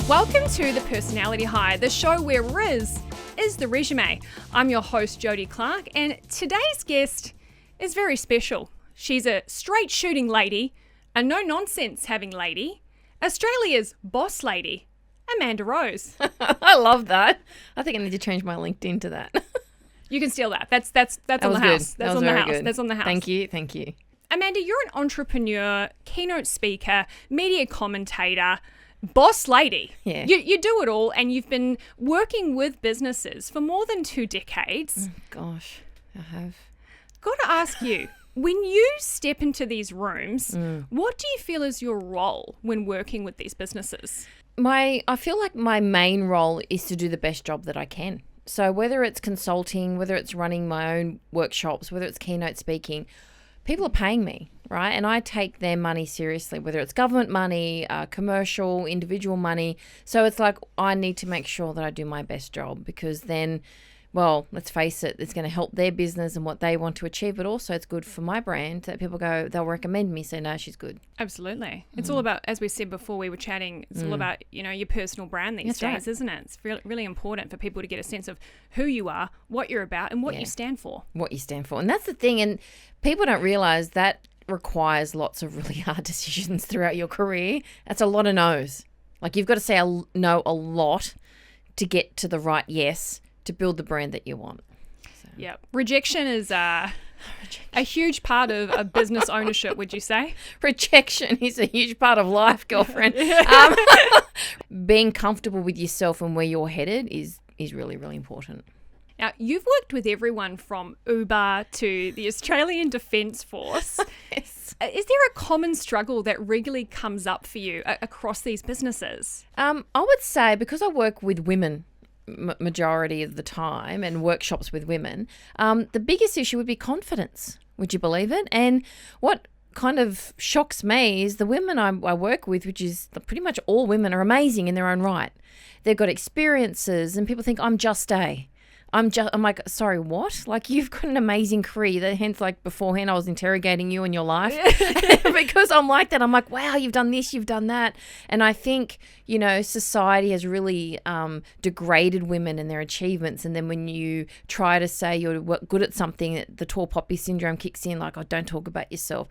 Welcome to The Personality High, the show where Riz is the resume. I'm your host, Jodie Clarke, and today's guest is very special. She's a straight shooting lady, a no-nonsense having lady, Australia's boss lady, Amanda Rose. I love that. I think I need to change my LinkedIn to that. You can steal that. That's on the house. That's on the house. That's on the house. Thank you. Amanda, you're an entrepreneur, keynote speaker, media commentator, boss lady. Yeah. You do it all, and you've been working with businesses for more than 2 decades. Oh, gosh, I have. Got to ask you, when you step into these rooms, what do you feel is your role when working with these businesses? I feel like my main role is to do the best job that I can. So whether it's consulting, whether it's running my own workshops, whether it's keynote speaking, people are paying me, right? And I take their money seriously, whether it's government money, commercial, individual money. So it's like I need to make sure that I do my best job, because then, well, let's face it, it's going to help their business and what they want to achieve, but also it's good for my brand that people go, they'll recommend me, say, no, she's good. Absolutely. It's all about, as we said before we were chatting, it's all about, your personal brand these That's days, right. isn't it? It's really important for people to get a sense of who you are, what you're about, and what you stand for. What you stand for. And that's the thing. And people don't realize that requires lots of really hard decisions throughout your career. That's a lot of no's. Like, you've got to say no a lot to get to the right yes to build the brand that you want. So. Yeah. Rejection is a huge part of a business ownership, would you say? Rejection is a huge part of life, girlfriend. Being comfortable with yourself and where you're headed is really, really important. Now, you've worked with everyone from Uber to the Australian Defence Force. Yes. Is there a common struggle that regularly comes up for you across these businesses? I would say, because I work with women majority of the time and workshops with women, the biggest issue would be confidence. Would you believe it? And what kind of shocks me is the women I work with, which is pretty much all women, are amazing in their own right. They've got experiences, and people think I'm like, sorry, what? Like, you've got an amazing career. Hence, like, beforehand, I was interrogating you in your life because I'm like that. I'm like, wow, you've done this, you've done that. And I think, society has really degraded women and their achievements. And then when you try to say you're good at something, the tall poppy syndrome kicks in, like, oh, don't talk about yourself.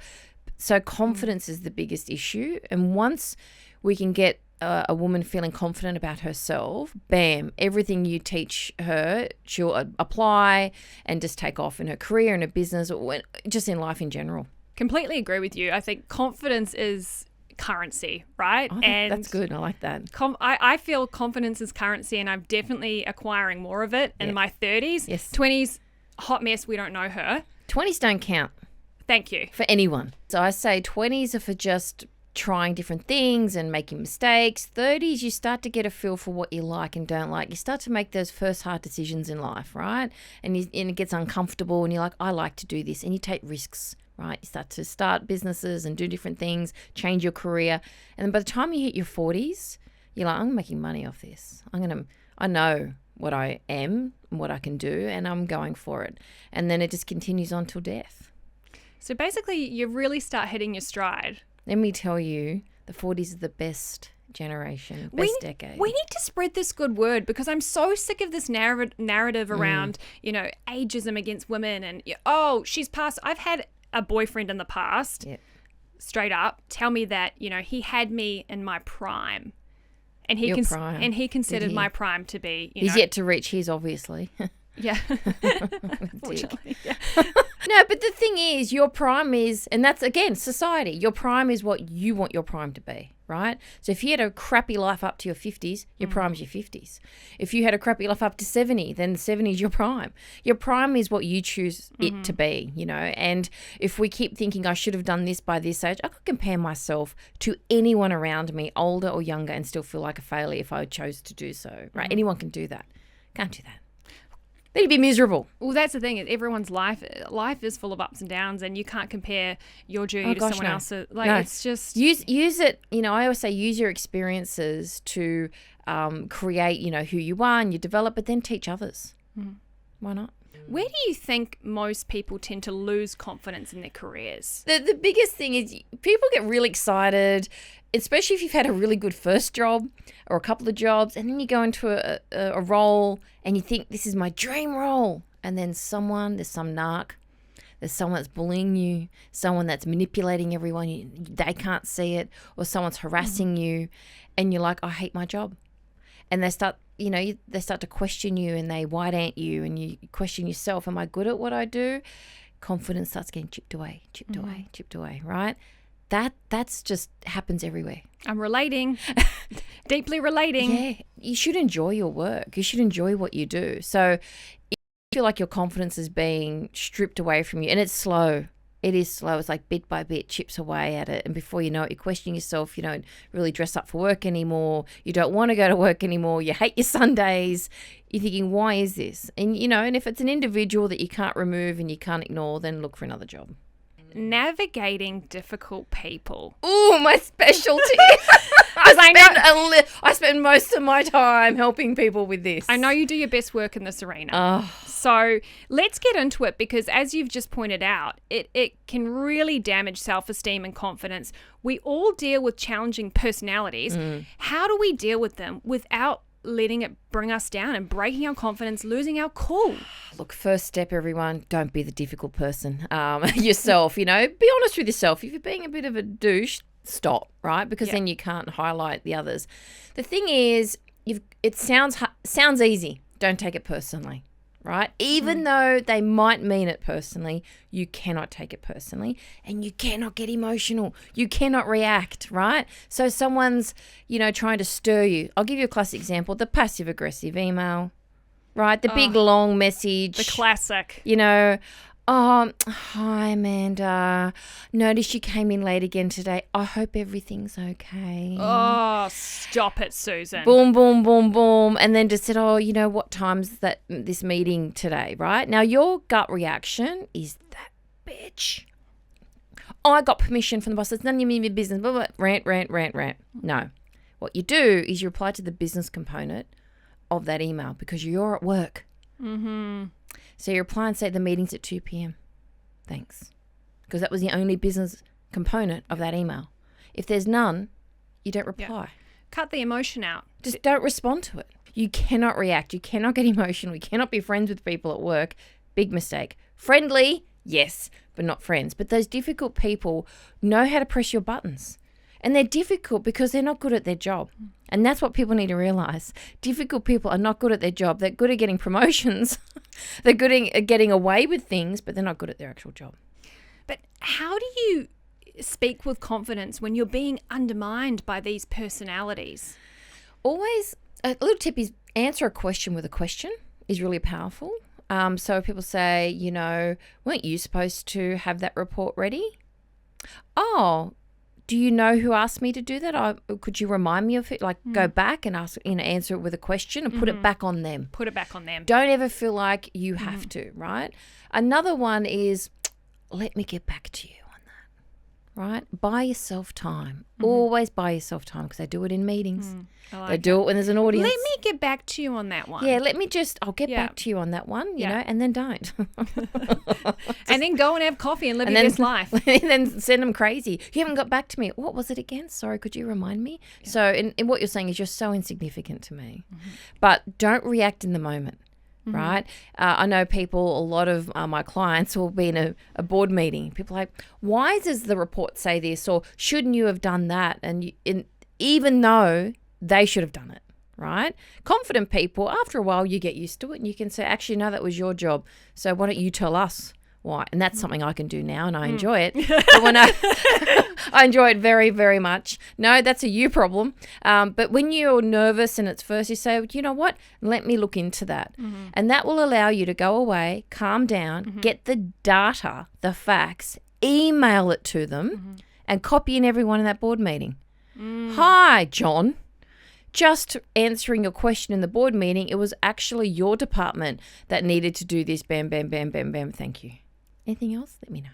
So confidence is the biggest issue. And once we can get a woman feeling confident about herself, bam, everything you teach her, she'll apply and just take off in her career, in her business, or just in life in general. Completely agree with you. I think confidence is currency, right? And that's good. I like that. I feel confidence is currency, and I'm definitely acquiring more of it in my 30s. Yes. 20s, hot mess, we don't know her. 20s don't count. Thank you. For anyone. So I say 20s are for just trying different things and making mistakes. 30s, you start to get a feel for what you like and don't like. You start to make those first hard decisions in life, right? And it gets uncomfortable, and you're like, I like to do this. And you take risks, right? You start businesses and do different things, change your career. And then by the time you hit your 40s, you're like, I'm making money off this. I know what I am and what I can do, and I'm going for it. And then it just continues on till death. So basically, you really start hitting your stride. Let me tell you, the 40s are the best generation, best decade. We need to spread this good word, because I'm so sick of this narrative around, ageism against women and, she's past. I've had a boyfriend in the past, straight up, tell me that, he had me in my prime. And he prime. And he considered my prime to be, He's yet to reach his, obviously. Yeah. Unfortunately, yeah. No, but the thing is, your prime is, and that's, again, society. Your prime is what you want your prime to be, right? So if you had a crappy life up to your 50s, your prime's your 50s. If you had a crappy life up to 70, then 70 is your prime. Your prime is what you choose it to be, And if we keep thinking I should have done this by this age, I could compare myself to anyone around me, older or younger, and still feel like a failure if I chose to do so, right? Anyone can do that. Can't do that. Then you'd be miserable. Well, that's the thing. Everyone's life is full of ups and downs, and you can't compare your journey to someone else's. It's just use it. I always say use your experiences to create, who you are and you develop, but then teach others. Why not? Where do you think most people tend to lose confidence in their careers? The biggest thing is people get really excited especially if you've had a really good first job or a couple of jobs, and then you go into a role and you think, this is my dream role. And then there's some narc, there's someone that's bullying you, someone that's manipulating everyone, they can't see it, or someone's harassing you, and you're like, I hate my job. And they start to question you, and they white ant you, and you question yourself. Am I good at what I do? Confidence starts getting chipped away, right? That's just happens everywhere. I'm relating, deeply relating. Yeah, you should enjoy your work. You should enjoy what you do. So if you feel like your confidence is being stripped away from you, and it's slow. It is slow. It's like bit by bit chips away at it. And before you know it, you're questioning yourself. You don't really dress up for work anymore. You don't want to go to work anymore. You hate your Sundays. You're thinking, why is this? And, and if it's an individual that you can't remove and you can't ignore, then look for another job. Navigating difficult people. Ooh, my specialty. I spend most of my time helping people with this. I know you do your best work in this arena. Oh. So let's get into it, because as you've just pointed out, it can really damage self-esteem and confidence. We all deal with challenging personalities. How do we deal with them without letting it bring us down and breaking our confidence, losing our cool? Look, first step, everyone, don't be the difficult person yourself. Be honest with yourself. If you're being a bit of a douche, stop, right? Because then you can't highlight the others. The thing is, it sounds easy. Don't take it personally, right? Even though they might mean it personally, you cannot take it personally, and you cannot get emotional. You cannot react, right? So someone's, trying to stir you. I'll give you a classic example, the passive-aggressive email, right? The big, long message. The classic. Hi, Amanda. Notice you came in late again today. I hope everything's okay. Oh, stop it, Susan. Boom, boom, boom, boom. And then just said, what time's this meeting today, right? Now, your gut reaction is that bitch. I got permission from the boss. It's none of your business. Blah, blah. Rant. No. What you do is you reply to the business component of that email because you're at work. Mm-hmm. So you reply and say the meeting's at 2 p.m. Thanks. Because that was the only business component of that email. If there's none, you don't reply. Yeah. Cut the emotion out. Just don't respond to it. You cannot react. You cannot get emotional. You cannot be friends with people at work. Big mistake. Friendly, yes, but not friends. But those difficult people know how to press your buttons. And they're difficult because they're not good at their job. And that's what people need to realise. Difficult people are not good at their job. They're good at getting promotions. They're good at getting away with things, but they're not good at their actual job. But how do you speak with confidence when you're being undermined by these personalities? Always, a little tip is answer a question with a question is really powerful. So people say, weren't you supposed to have that report ready? Oh, do you know who asked me to do that? Could you remind me of it? Go back and ask, answer it with a question and put it back on them. Put it back on them. Don't ever feel like you have to, right? Another one is, let me get back to you on that, right? Buy yourself time. Always buy yourself time because they do it in meetings. They do it when there's an audience. Let me get back to you on that one. Yeah, I'll get back to you on that one, you know, and then don't. And then go and have coffee and live your best life. And then send them crazy. You haven't got back to me. What was it again? Sorry, could you remind me? Yeah. So and what you're saying is you're so insignificant to me. But don't react in the moment, right? I know people, a lot of my clients will be in a board meeting. People are like, why does the report say this? Or shouldn't you have done that? And even though they should have done it, right? Confident people, after a while, you get used to it and you can say, actually, no, that was your job. So why don't you tell us why? And that's something I can do now and I enjoy it. But when I enjoy it very, very much. No, that's a you problem. But when you're nervous and it's first, you say, you know what? Let me look into that. And that will allow you to go away, calm down, get the data, the facts, email it to them and copy in everyone in that board meeting. Hi, John. Just answering your question in the board meeting, it was actually your department that needed to do this. Bam, bam, bam, bam, bam. Thank you. Anything else? Let me know.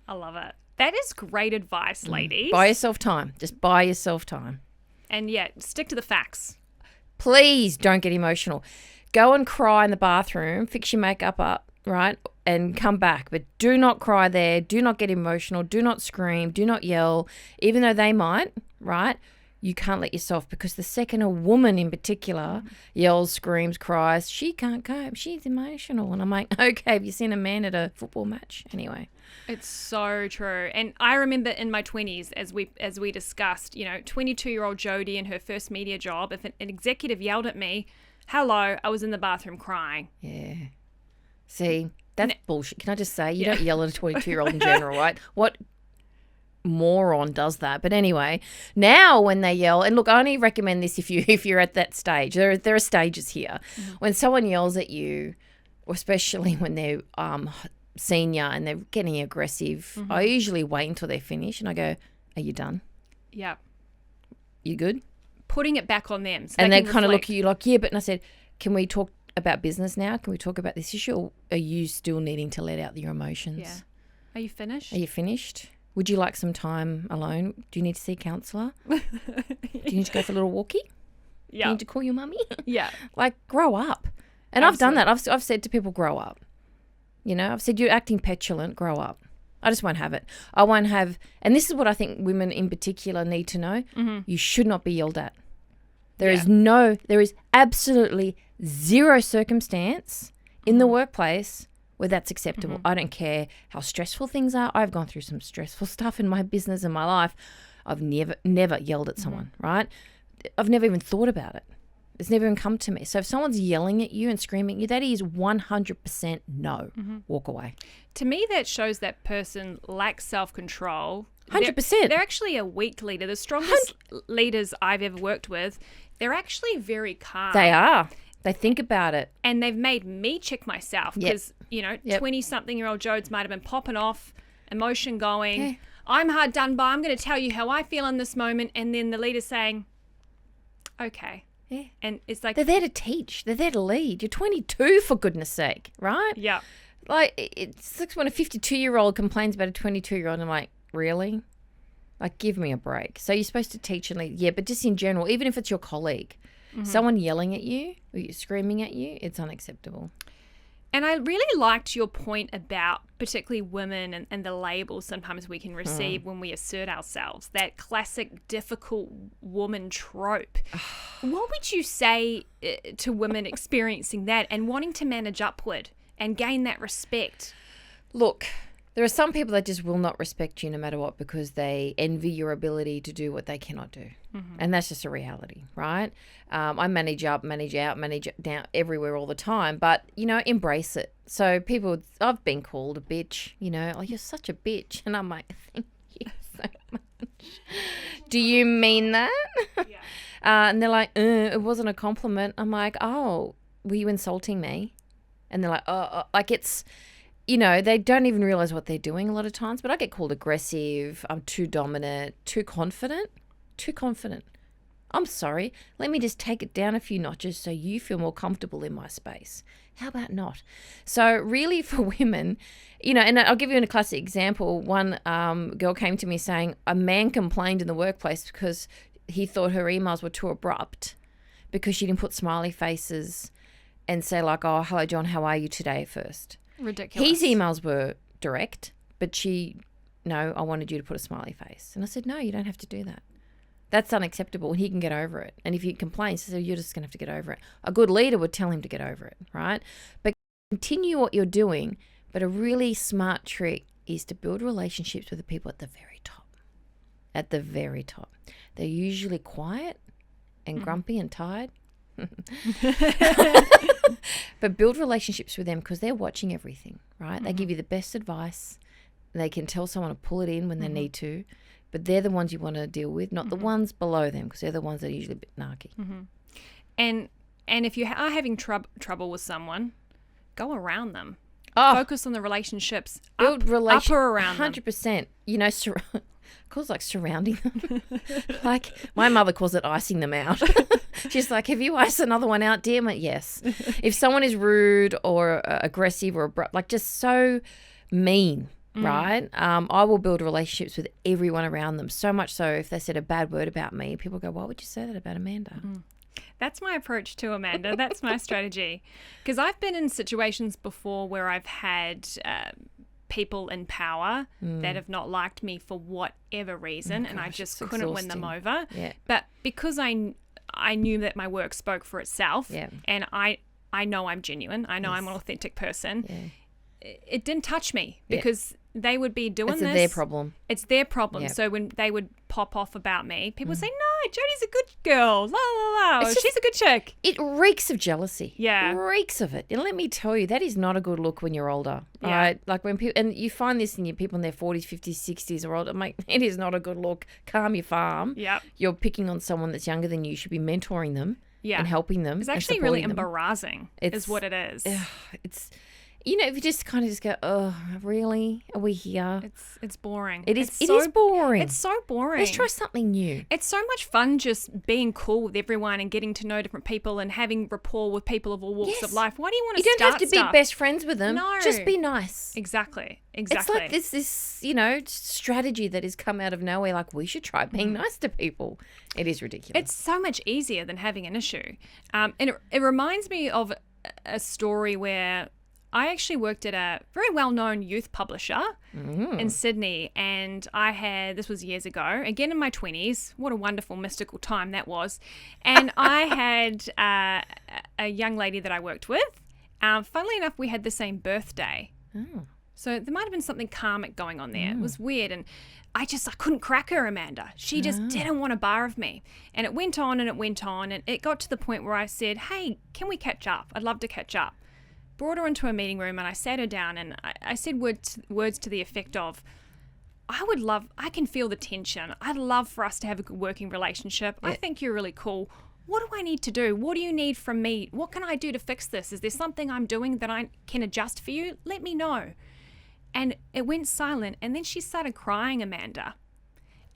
I love it. That is great advice, ladies. Buy yourself time. Just buy yourself time. And stick to the facts. Please don't get emotional. Go and cry in the bathroom, fix your makeup up, right? And come back. But do not cry there. Do not get emotional. Do not scream. Do not yell. Even though they might, right? You can't let yourself, because the second a woman in particular yells, screams, cries, she can't cope. She's emotional. And I'm like, okay, have you seen a man at a football match? Anyway. It's so true. And I remember in my 20s, as we discussed, 22-year-old Jodie in her first media job, if an executive yelled at me, hello, I was in the bathroom crying. Yeah. See, that's bullshit. Can I just say, you don't yell at a 22-year-old in general, right? What moron does that? But anyway, now when they yell, and look, I only recommend this if you're at that stage. There are stages here. Mm-hmm. When someone yells at you, or especially when they're senior and they're getting aggressive, I usually wait until they're finished and I go, are you done? Yeah. You good? Putting it back on them. So and they kind of look at you like, yeah, but, and I said, can we talk about business now? Can we talk about this issue? Or are you still needing to let out your emotions? Yeah. Are you finished? Are you finished? Would you like some time alone? Do you need to see a counsellor? Do you need to go for a little walkie? Yeah. Do you need to call your mummy? Yeah. Like, grow up. And Absolutely. I've done that. I've said to people, grow up. I've said, you're acting petulant, grow up. I just won't have it. I won't have, and this is what I think women in particular need to know. Mm-hmm. You should not be yelled at. There is absolutely zero circumstance in the workplace where that's acceptable. I don't care how stressful things are. I've gone through some stressful stuff in my business and my life. I've never yelled at someone, right? I've never even thought about it. It's never even come to me. So if someone's yelling at you and screaming at you, that is 100% no. Walk away. To me, that shows that person lacks self-control. 100%. They're actually a weak leader. The strongest leaders I've ever worked with, they're actually very calm. They are. They think about it. And they've made me check myself because, 20-something-year-old Jodes might have been popping off, emotion going. Yeah. I'm hard done by. I'm going to tell you how I feel in this moment. And then the leader's saying, okay. Yeah. And it's like, they're there to teach. They're there to lead. You're 22, for goodness sake, right? Yeah. Like, it's like when a 52-year-old complains about a 22-year-old, I'm like, really? Like, give me a break. So you're supposed to teach and lead. Yeah, but just in general, even if it's your colleague, someone yelling at you or screaming at you, it's unacceptable. And I really liked your point about particularly women and the labels sometimes we can receive when we assert ourselves, that classic difficult woman trope. What would you say to women experiencing that and wanting to manage upward and gain that respect? Look, there are some people that just will not respect you no matter what because they envy your ability to do what they cannot do. And that's just a reality, right? I manage up, manage out, manage down everywhere all the time, but, embrace it. So I've been called a bitch, like, you're such a bitch. And I'm like, thank you so much. Do you mean that? Yeah. And they're like, it wasn't a compliment. I'm like, oh, were you insulting me? And they're like, oh. Like it's... they don't even realize what they're doing a lot of times, but I get called aggressive, I'm too dominant, too confident. I'm sorry. Let me just take it down a few notches so you feel more comfortable in my space. How about not? So really for women, and I'll give you a classic example. One girl came to me saying a man complained in the workplace because he thought her emails were too abrupt because she didn't put smiley faces and say like, oh, hello, John, how are you today first? Ridiculous. His emails were direct, but no, I wanted you to put a smiley face. And I said, no, you don't have to do that. That's unacceptable, and he can get over it. And if he complains, so you're just going to have to get over it. A good leader would tell him to get over it, right? But continue what you're doing. But a really smart trick is to build relationships with the people at the very top. At the very top. They're usually quiet and grumpy and tired. But build relationships with them because they're watching everything, right? They give you the best advice. They can tell someone to pull it in when they need to, but they're the ones you want to deal with, not the ones below them because they're the ones that are usually a bit narky. And if you are having trouble with someone, go around them. Focus on the relationships. Build up or around 100%. Calls like surrounding them. Like my mother calls it icing them out. She's like, have you iced another one out, dear? Yes. If someone is rude or aggressive or abrupt, like just so mean, right? I will build relationships with everyone around them. So much so if they said a bad word about me, people go, why would you say that about Amanda? That's my approach too, Amanda. That's my strategy. Because I've been in situations before where I've had people in power that have not liked me for whatever reason, and I just couldn't win them over. Yeah. But because I knew that my work spoke for itself, and I know I'm genuine, I know I'm an authentic person, it didn't touch me because they would be doing this. It's their problem. It's their problem. So when they would pop off about me, people would say, no, Jodie's a good girl. La, la, la. She's a good chick. It reeks of jealousy. Yeah. It reeks of it. And let me tell you, that is not a good look when you're older. Yeah. Right? Like when people, and you find this in your people in their 40s, 50s, 60s or older. I'm like, it is not a good look. Calm your farm. Yep. You're picking on someone that's younger than you. You should be mentoring them and helping them. It's actually really embarrassing is what it is. It's... You know, if you just kind of just go, oh, really? Are we here? It's boring. It is boring. It's so boring. Let's try something new. It's so much fun just being cool with everyone and getting to know different people and having rapport with people of all walks of life. Why do you want to start You don't have to be best friends with them. No. Just be nice. Exactly. It's like this, you know, strategy that has come out of nowhere. Like, we should try being nice to people. It is ridiculous. It's so much easier than having an issue. And it reminds me of a story where I actually worked at a very well-known youth publisher in Sydney, and this was years ago, again in my 20s. What a wonderful, mystical time that was. And I had a young lady that I worked with. Funnily enough, we had the same birthday. Oh. So there might have been something karmic going on there. It was weird, and I couldn't crack her, Amanda. She just didn't want a bar of me. And it went on and it went on, and it got to the point where I said, hey, can we catch up? I'd love to catch up. Brought her into a meeting room and I sat her down and I said words to the effect of, I can feel the tension. I'd love for us to have a good working relationship. I think you're really cool. What do I need to do? What do you need from me? What can I do to fix this? Is there something I'm doing that I can adjust for you? Let me know. And it went silent, and then she started crying, Amanda.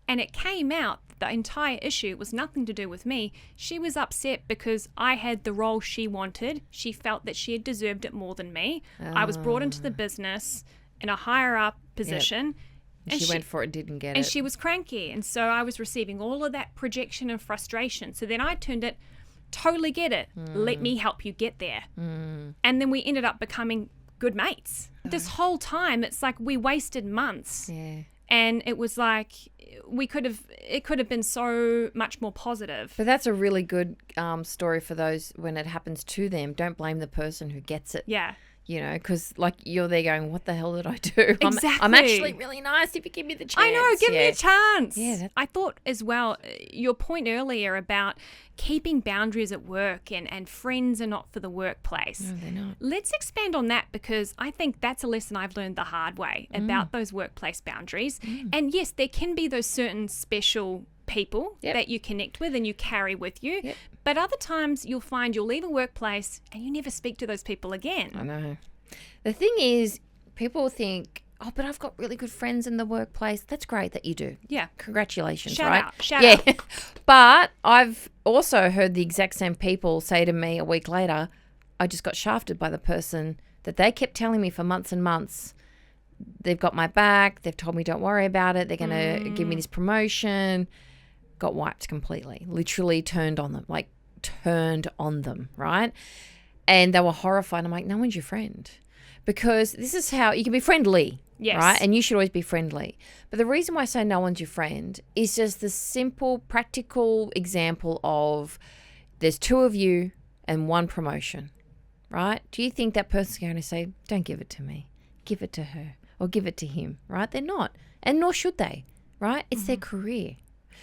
And it came out that the entire issue was nothing to do with me. She was upset because I had the role she wanted. She felt that she had deserved it more than me. I was brought into the business in a higher up position. And she went for it, didn't get it. And she was cranky. And so I was receiving all of that projection and frustration. So then I turned it, totally get it. Let me help you get there. And then we ended up becoming good mates. This whole time, it's like we wasted months. Yeah. And it was like it could have been so much more positive. But that's a really good story for those when it happens to them. Don't blame the person who gets it. Yeah. You know, because like you're there going, what the hell did I do? Exactly. I'm actually really nice if you give me the chance. I know, give me a chance. Yeah. I thought as well, your point earlier about keeping boundaries at work and friends are not for the workplace. No, they're not. Let's expand on that, because I think that's a lesson I've learned the hard way about those workplace boundaries. And yes, there can be those certain special people that you connect with and you carry with you. Yep. But other times you'll find you'll leave a workplace and you never speak to those people again. I know. The thing is, people think, oh, but I've got really good friends in the workplace. That's great that you do. Yeah. Congratulations, Shout right? out. Shout out. But I've also heard the exact same people say to me a week later, I just got shafted by the person that they kept telling me for months and months. They've got my back. They've told me don't worry about it. They're going to give me this promotion. Got wiped completely. Literally turned on them, right? And they were horrified. I'm like, no one's your friend. Because this is how you can be friendly, right? And you should always be friendly. But the reason why I say no one's your friend is just the simple, practical example of there's two of you and one promotion, right? Do you think that person's going to say, don't give it to me, give it to her, or give it to him, right? They're not. And nor should they, right? It's their career.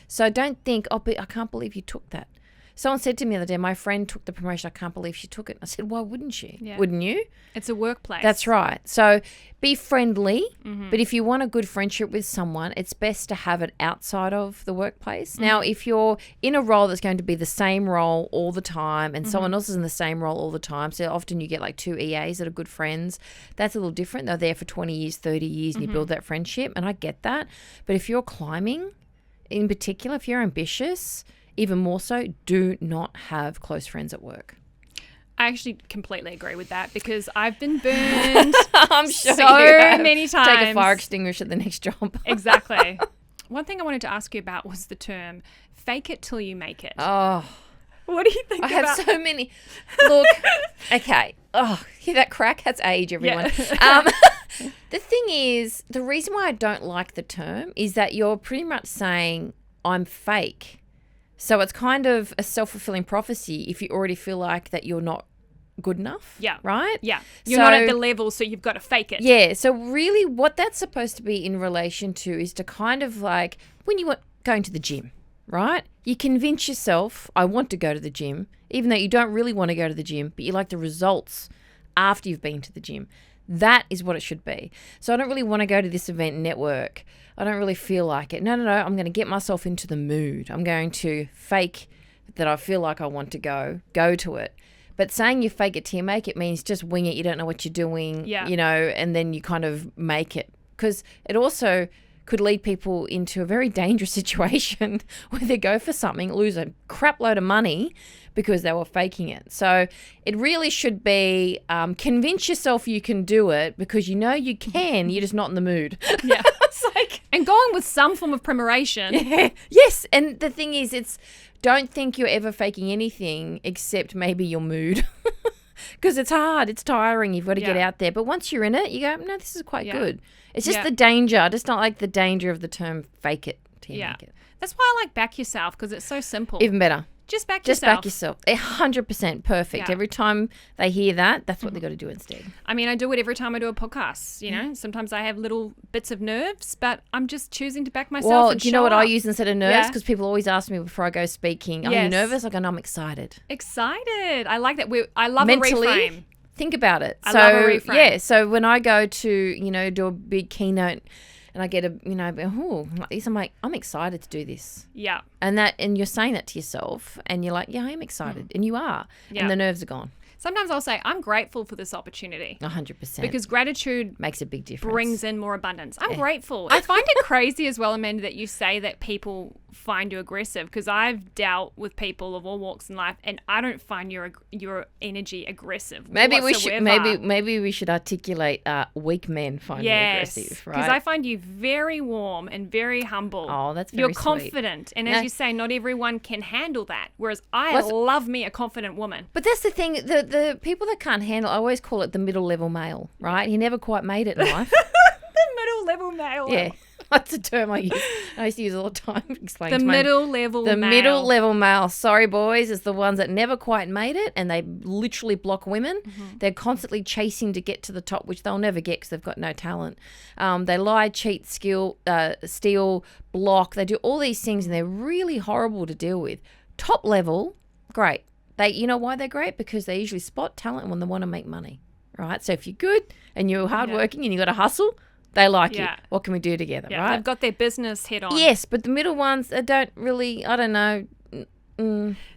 So don't think, oh, but I can't believe you took that. Someone said to me the other day, my friend took the promotion. I can't believe she took it. I said, why wouldn't she? Yeah. Wouldn't you? It's a workplace. That's right. So be friendly, but if you want a good friendship with someone, it's best to have it outside of the workplace. Now, if you're in a role that's going to be the same role all the time and someone else is in the same role all the time, so often you get like two EAs that are good friends, that's a little different. They're there for 20 years, 30 years, and you build that friendship, and I get that. But if you're climbing, in particular, if you're ambitious, even more so, do not have close friends at work. I actually completely agree with that, because I've been burned I'm sure so you have. many times. Take a fire extinguisher at the next job. Exactly. One thing I wanted to ask you about was the term fake it till you make it. Oh, What do you think I about? have so many. Look, okay. Oh, hear that crack? That's age, everyone. Yeah. The thing is, the reason why I don't like the term is that you're pretty much saying I'm fake. So it's kind of a self-fulfilling prophecy if you already feel like that you're not good enough. Yeah. Right? Yeah. You're not at the level, so you've got to fake it. Yeah. So really what that's supposed to be in relation to is to kind of like when you were going to the gym, right? You convince yourself, I want to go to the gym, even though you don't really want to go to the gym, but you like the results after you've been to the gym. That is what it should be. So I don't really want to go to this event network. I don't really feel like it. No. I'm going to get myself into the mood. I'm going to fake that I feel like I want to go to it. But saying you fake it till you make it means just wing it. You don't know what you're doing, and then you kind of make it. Because it also could lead people into a very dangerous situation where they go for something, lose a crap load of money because they were faking it. So it really should be convince yourself you can do it because you know you can, you're just not in the mood. Yeah. It's like... And going with some form of preparation. Yeah. Yes. And the thing is, don't think you're ever faking anything except maybe your mood. Because it's hard. It's tiring. You've got to get out there. But once you're in it, you go, no, this is quite good. It's just the danger. I just don't like the danger of the term fake it till you make it. That's why I like back yourself because it's so simple. Even better. Just back Just yourself. back yourself. 100% perfect. Yeah. Every time they hear that, that's what they got to do instead. I mean, I do it every time I do a podcast, you know. Sometimes I have little bits of nerves, but I'm just choosing to back myself Well, and do you know what show I up. use instead of nerves? Because people always ask me before I go speaking, are you Yes. nervous? I go, no, I'm excited. Excited. I like that. I love Mentally, a reframe. think about it. I love a reframe. Yeah, so when I go to, do a big keynote and I get like this, I'm like, I'm excited to do this. Yeah. And you're saying that to yourself and you're like, yeah, I am excited. And you are. Yeah. And the nerves are gone. Sometimes I'll say, I'm grateful for this opportunity. 100%. Because gratitude makes a big difference. brings in more abundance. I'm grateful. I find it crazy as well, Amanda, that you say that people find you aggressive because I've dealt with people of all walks in life and I don't find your energy aggressive. Maybe whatsoever. maybe we should articulate weak men find you aggressive, right? Because I find you very warm and very humble. Oh, that's very You're sweet. confident. And as you say, not everyone can handle that. Whereas I love me a confident woman. But that's the thing, the people that can't handle, I always call it the middle level male, right? He never quite made it in life. The middle level male. Yeah. That's a term I use. I used to use all the time. Explain The to my- middle level The male. middle level male. Sorry, boys, is the ones that never quite made it and they literally block women. Mm-hmm. They're constantly chasing to get to the top, which they'll never get because they've got no talent. They lie, cheat, steal, block. They do all these things and they're really horrible to deal with. Top level, great. You know why they're great? Because they usually spot talent when they want to make money, right? So if you're good and you're hardworking and you got to hustle, they like you. What can we do together, right? They've got their business head on. Yes, but the middle ones, they don't really, I don't know.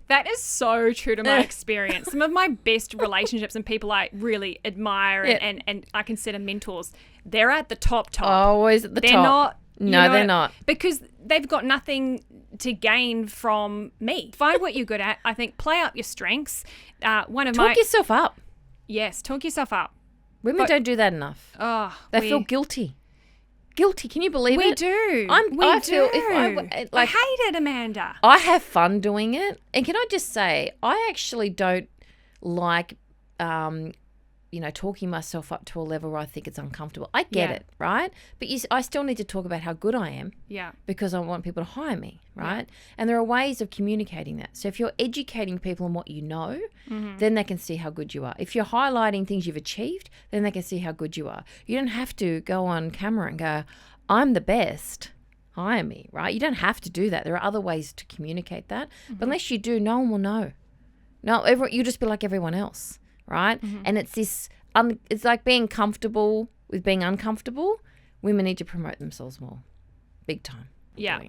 That is so true to my experience. Some of my best relationships and people I really admire and I consider mentors, they're at the top. Always at the top. They're not. No, they're not. Because they've got nothing to gain from me. Find what you're good at. I think play up your strengths. Talk yourself up. Yes, talk yourself up. Women don't do that enough. Oh, they feel guilty. Guilty. Can you believe we it? do. I feel if I hate it, Amanda. I have fun doing it. And can I just say, I actually don't like, talking myself up to a level where I think it's uncomfortable. I get it, right? But I still need to talk about how good I am. Yeah. Because I want people to hire me, right? And there are ways of communicating that. So if you're educating people on what you know, then they can see how good you are. If you're highlighting things you've achieved, then they can see how good you are. You don't have to go on camera and go, I'm the best. Hire me, right? You don't have to do that. There are other ways to communicate that. But unless you do, no one will know. No, you just be like everyone else, right? And it's this, it's like being comfortable with being uncomfortable. Women need to promote themselves more, big time. Yeah.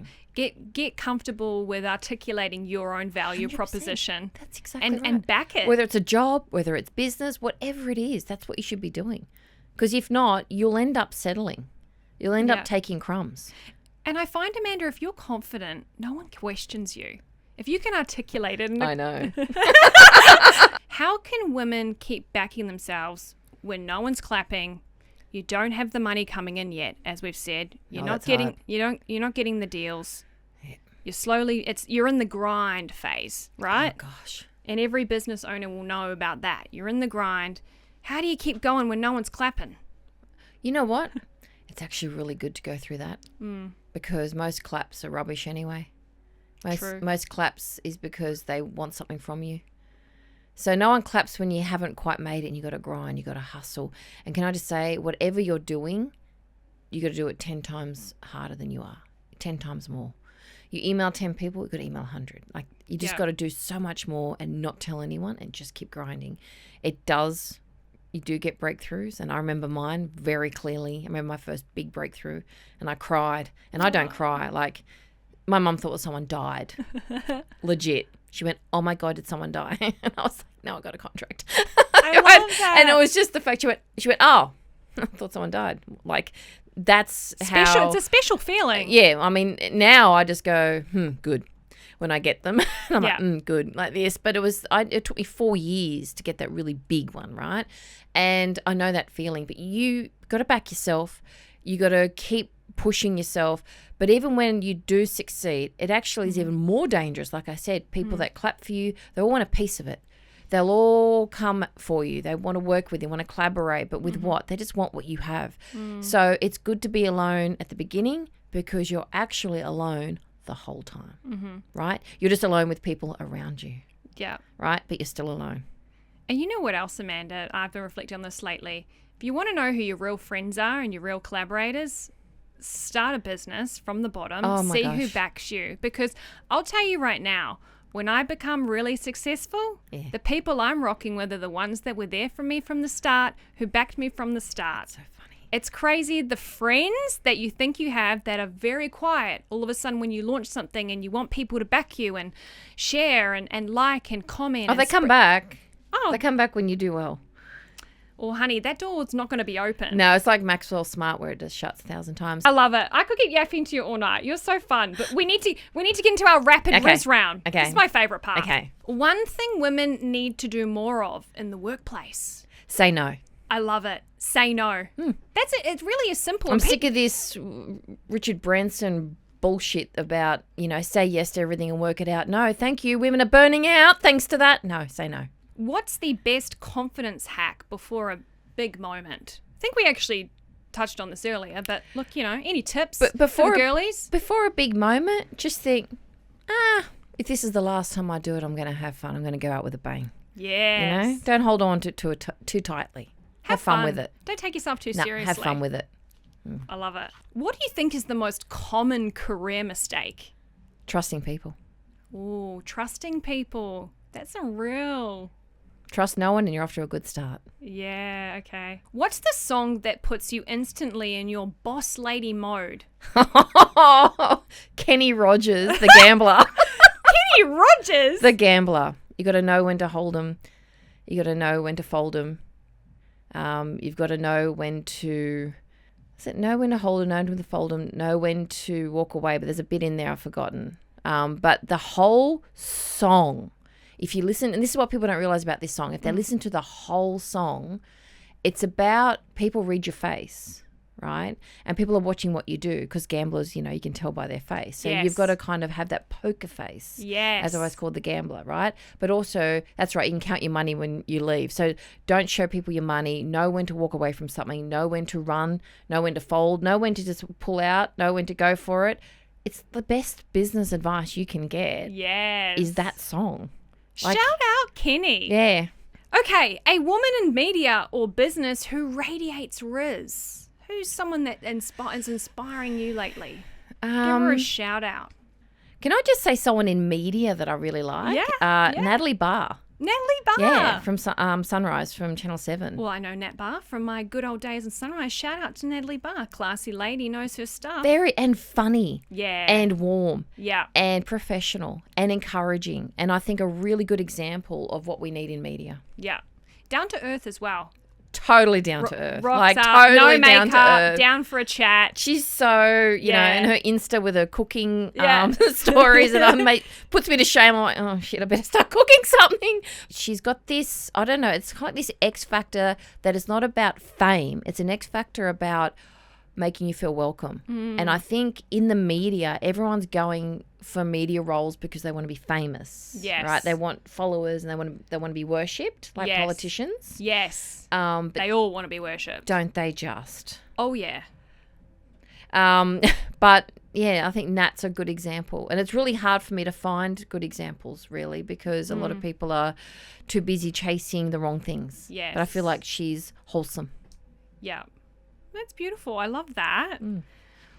Get comfortable with articulating your own value 100%. proposition. That's exactly right. And back it. Whether it's a job, whether it's business, whatever it is, that's what you should be doing. Because if not, you'll end up settling. You'll end up taking crumbs. And I find, Amanda, if you're confident, no one questions you. If you can articulate it. I know. How can women keep backing themselves when no one's clapping? You don't have the money coming in yet, as we've said. You're not getting the deals. You're in the grind phase, right? Oh, gosh. And every business owner will know about that. You're in the grind. How do you keep going when no one's clapping? You know what? It's actually really good to go through that because most claps are rubbish anyway. True. Most claps is because they want something from you. So no one claps when you haven't quite made it and you got to grind, you got to hustle. And can I just say, whatever you're doing, you got to do it 10 times harder than you are, 10 times more. You email 10 people, you got to email 100. Like you just got to do so much more and not tell anyone and just keep grinding. You do get breakthroughs, and I remember mine very clearly. I remember my first big breakthrough, and I cried. And I don't cry. Like, my mum thought someone died. Legit. She went, "Oh my God, did someone die?" And I was like, "No, I got a contract." I love that. And it was just the fact she went, "Oh, I thought someone died." Like, that's special. how. It's a special feeling. Yeah, I mean, now I just go, good. When I get them, and I'm like, good, like this. But it took me 4 years to get that really big one, right? And I know that feeling, but you got to back yourself. You got to keep pushing yourself. But even when you do succeed, it actually is even more dangerous. Like I said, people that clap for you, they all want a piece of it. They'll all come for you. They want to work with you, want to collaborate, but with what? They just want what you have. So it's good to be alone at the beginning because you're actually alone the whole time, right? You're just alone with people around you, right? But you're still alone. And you know what else, Amanda? I've been reflecting on this lately. If you want to know who your real friends are and your real collaborators, start a business from the bottom. See who backs you. Because I'll tell you right now, when I become really successful, the people I'm rocking with are the ones that were there for me from the start, who backed me from the start. So funny. It's crazy. The friends that you think you have that are very quiet, all of a sudden when you launch something and you want people to back you and share and like and comment. Oh, they come back. Oh. They come back when you do well. Well, honey, that door's not going to be open. No, it's like Maxwell Smart where it just shuts 1,000 times. I love it. I could keep yapping to you all night. You're so fun. But we need to get into our rapid whiz round. Okay. This is my favourite part. Okay. One thing women need to do more of in the workplace. Say no. I love it. Say no. That's it. It really is simple. I'm sick of this Richard Branson bullshit about, say yes to everything and work it out. No, thank you. Women are burning out thanks to that. No, say no. What's the best confidence hack before a big moment? I think we actually touched on this earlier, but look, any tips for the girlies? Before a big moment, just think, if this is the last time I do it, I'm going to have fun. I'm going to go out with a bang. Yes. Don't hold on to it too tightly. Have fun with it. Don't take yourself too seriously. Have fun with it. I love it. What do you think is the most common career mistake? Trusting people. Ooh, trusting people. That's a real... Trust no one and you're off to a good start. Yeah, okay. What's the song that puts you instantly in your boss lady mode? Kenny Rogers, the gambler. Kenny Rogers? The gambler. You got to know when to hold them. You got to know when to fold them. You've got to know when to... know when to hold them, know when to fold them, know when to walk away. But there's a bit in there I've forgotten. But the whole song... If you listen, and this is what people don't realize about this song, if they listen to the whole song, it's about people read your face, right? And people are watching what you do because gamblers, you can tell by their face. So you've got to kind of have that poker face, as I always called the gambler, right? But also, that's right, you can count your money when you leave. So don't show people your money. Know when to walk away from something. Know when to run. Know when to fold. Know when to just pull out. Know when to go for it. It's the best business advice you can get. Yes. Is that song. Shout out Kenny. Yeah. Okay, a woman in media or business who radiates riz. Who's someone that is inspiring you lately? Give her a shout out. Can I just say someone in media that I really like? Yeah. Natalie Barr. Natalie Barr. Yeah, from Sunrise from Channel 7. Well, I know Nat Barr from my good old days in Sunrise. Shout out to Natalie Barr. Classy lady, knows her stuff. Very, and funny. Yeah. And warm. Yeah. And professional and encouraging. And I think a really good example of what we need in media. Yeah. Down to earth as well. Totally down to earth. Rocks up, totally no down makeup, to earth. down for a chat. She's so, and her Insta with her cooking Yeah. stories and puts me to shame. I'm like, oh shit, I better start cooking something. She's got this, I don't know, it's kind of like this X factor that is not about fame. It's an X factor about making you feel welcome. And I think in the media, everyone's going for media roles because they want to be famous. Yes. Right? They want followers and they want to be worshipped like Yes. politicians. Yes. But They all want to be worshipped. don't they just? Oh, yeah. But yeah, I think Nat's a good example. And it's really hard for me to find good examples, really, because a lot of people are too busy chasing the wrong things. Yes. But I feel like she's wholesome. Yeah. That's beautiful. I love that.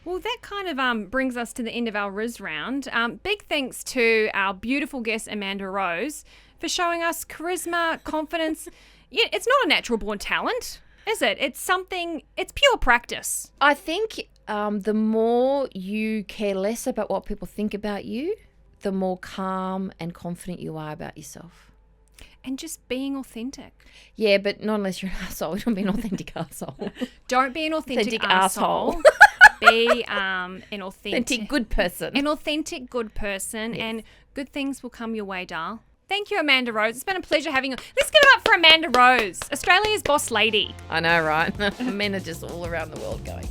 Well, that kind of brings us to the end of our Riz round. Big thanks to our beautiful guest, Amanda Rose, for showing us charisma, confidence. Yeah, it's not a natural born talent, is it? It's pure practice. I think the more you care less about what people think about you, the more calm and confident you are about yourself. And just being authentic. Yeah, but not unless you're an asshole. Don't be an authentic asshole. Don't be an authentic asshole. Be an Authentic good person. An authentic good person, and good things will come your way, Darl. Thank you, Amanda Rose. It's been a pleasure having you. Let's give it up for Amanda Rose, Australia's boss lady. I know, right? Men are just all around the world going.